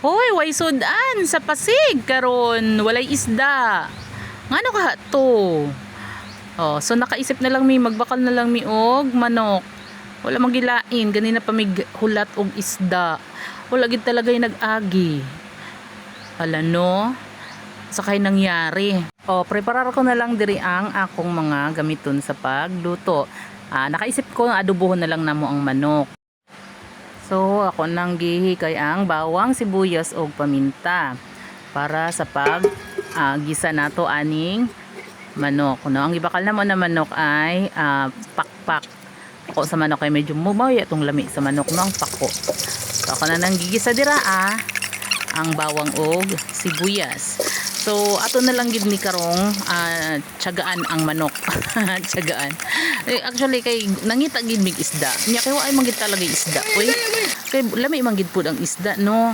Hoy, way sudan sa Pasig karon walay isda. Ngano ka to? Oh, so nakaisip na lang mi magbakal na lang mi og manok. Wala magilain ganina pa mig hulat og isda. Wala gid talaga yung nag-agi. Hala no? Sakay nangyari. Oh, preparar ko na lang diri ang akong mga gamiton sa pagluto. Nakaisip ko adobohon na lang namo ang manok. So, ako nang gihikay ang bawang, sibuyas o paminta para sa gisa nato aning manok. No? Ang ibakal na mo na manok ay pakpak. Pako sa manok ay medyo mumawya itong lami sa manok no? Ang pako. So, ako na nang gigisa dira ang bawang o sibuyas. So, ato na lang gid ni karong tiyagaan ang manok. Tiyagaan. Actually kay nangita gid mig isda. Nya kay wa ay manggid talaga isda. Uy. Kay lami manggid pud ang isda no.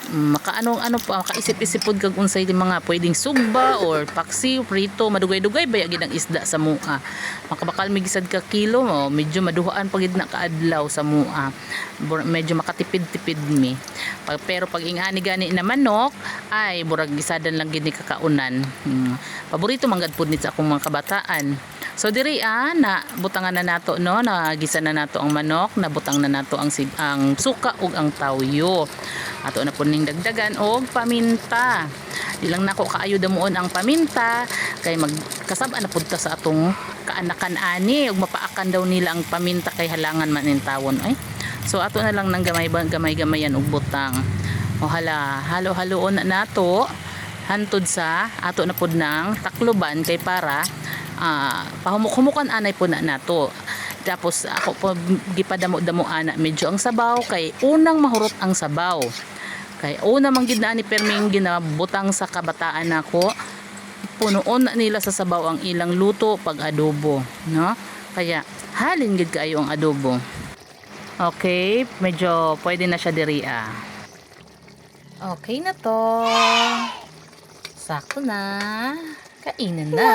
Makaano pa makaisip-isip pud kag unsay mga pwedeng sugba or paksi, prito, madugay-dugay baya gid ang isda sa mua. Makabakal mig sad ka kilo mo, medyo maduhaan pa gid na kaadlaw sa mua. Medyo makatipid-tipid mi. Pero pag ingani gani na manok ay burag gisadan lang gid ni kakaunan. Paborito manggad pud ni sa akong mga kabataan. So diri na butangan na nato no, nagisa na nato ang manok, nabutang na nato ang suka ug ang tawyo. Ato na po ning dagdagan og paminta. Di lang nako kaayo damuon ang paminta kay magkasab-an na pud ta sa atong kaanakan ani ug mapaakan daw nila ang paminta kay halangan man in tawon ay. So ato na lang nang gamay-gamayan og butang. O hala, halo-haloon na nato hantod sa ato na pud nang takloban kay para pahumuk-humukan anay po na nato. Tapos ako po gipadamo-damo ana medyo ang sabaw kay unang mahurot ang sabaw. Kay una man gid na ni perming ginabutang sa kabataan nako. Punuon na nila sa sabaw ang ilang luto pag adobo, no? Kaya halin gid kaayo ang adobo. Okay, medyo pwede na siya diri Okay na to. Sakto na. Kainan na.